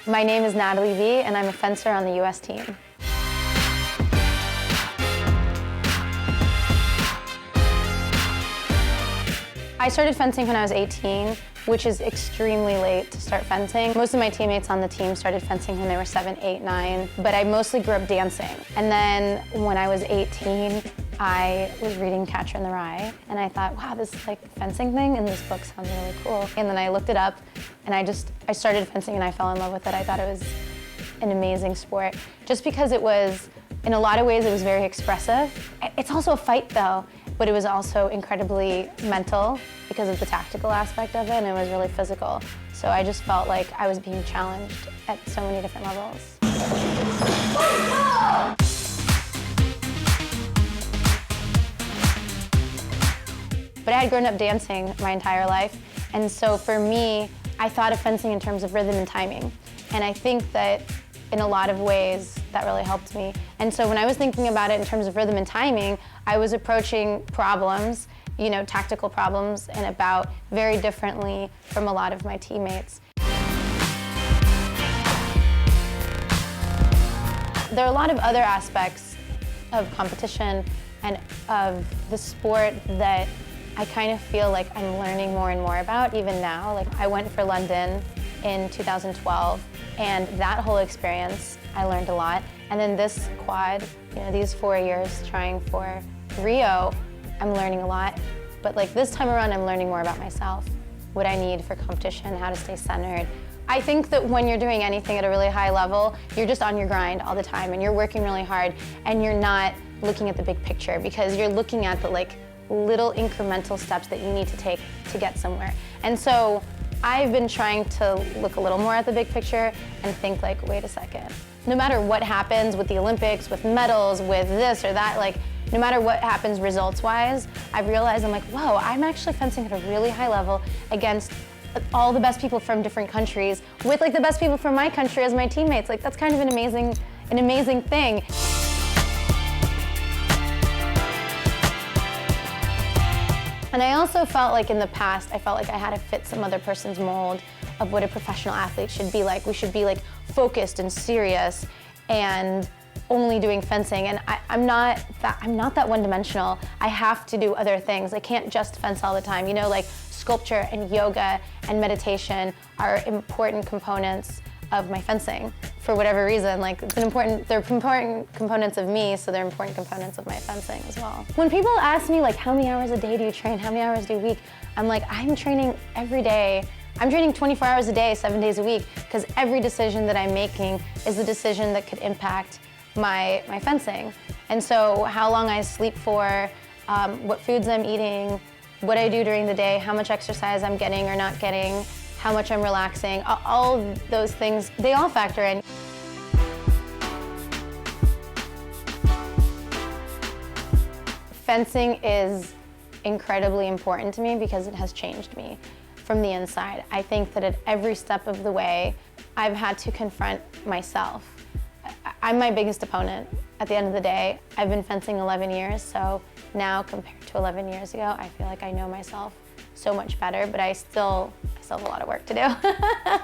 My name is Natalie Vie, and I'm a fencer on the US team. I started fencing when I was 18, which is extremely late to start fencing. Most of my teammates on the team started fencing when they were 7, 8, 9, but I mostly grew up dancing. And then when I was 18, I was reading Catcher in the Rye, and I thought, wow, this like fencing thing, and this book sounds really cool. And then I looked it up, and I started fencing, and I fell in love with it. I thought it was an amazing sport, just because it was, in a lot of ways, it was very expressive. It's also a fight, though, but it was also incredibly mental because of the tactical aspect of it, and it was really physical. So I just felt like I was being challenged at so many different levels. But I had grown up dancing my entire life, and so for me, I thought of fencing in terms of rhythm and timing. And I think that in a lot of ways, that really helped me. And so when I was thinking about it in terms of rhythm and timing, I was approaching problems, tactical problems, and about very differently from a lot of my teammates. There are a lot of other aspects of competition and of the sport that I kind of feel like I'm learning more and more about even now. Like I went for London in 2012, and that whole experience, I learned a lot. And then this quad, these 4 years trying for Rio, I'm learning a lot. But like this time around, I'm learning more about myself, what I need for competition, how to stay centered. I think that when you're doing anything at a really high level, you're just on your grind all the time, and you're working really hard, and you're not looking at the big picture, because you're looking at the little incremental steps that you need to take to get somewhere. And so I've been trying to look a little more at the big picture and think wait a second. No matter what happens with the Olympics, with medals, with this or that, no matter what happens results-wise, I've realized whoa, I'm actually fencing at a really high level against all the best people from different countries, with the best people from my country as my teammates. That's kind of an amazing thing. And I also felt in the past, I felt I had to fit some other person's mold of what a professional athlete should be like. We should be focused and serious and only doing fencing. And I'm not that one-dimensional. I have to do other things. I can't just fence all the time. Sculpture and yoga and meditation are important components of my fencing for whatever reason. They're important components of me, so they're important components of my fencing as well. When people ask me how many hours a day do you train, how many hours do you week, I'm I'm training every day. I'm training 24 hours a day, 7 days a week, because every decision that I'm making is a decision that could impact my fencing. And so how long I sleep for, what foods I'm eating, what I do during the day, how much exercise I'm getting or not getting, how much I'm relaxing, all of those things, they all factor in. Fencing is incredibly important to me because it has changed me from the inside. I think that at every step of the way, I've had to confront myself. I'm my biggest opponent at the end of the day. I've been fencing 11 years, so now compared to 11 years ago, I feel I know myself so much better, but I still have a lot of work to do.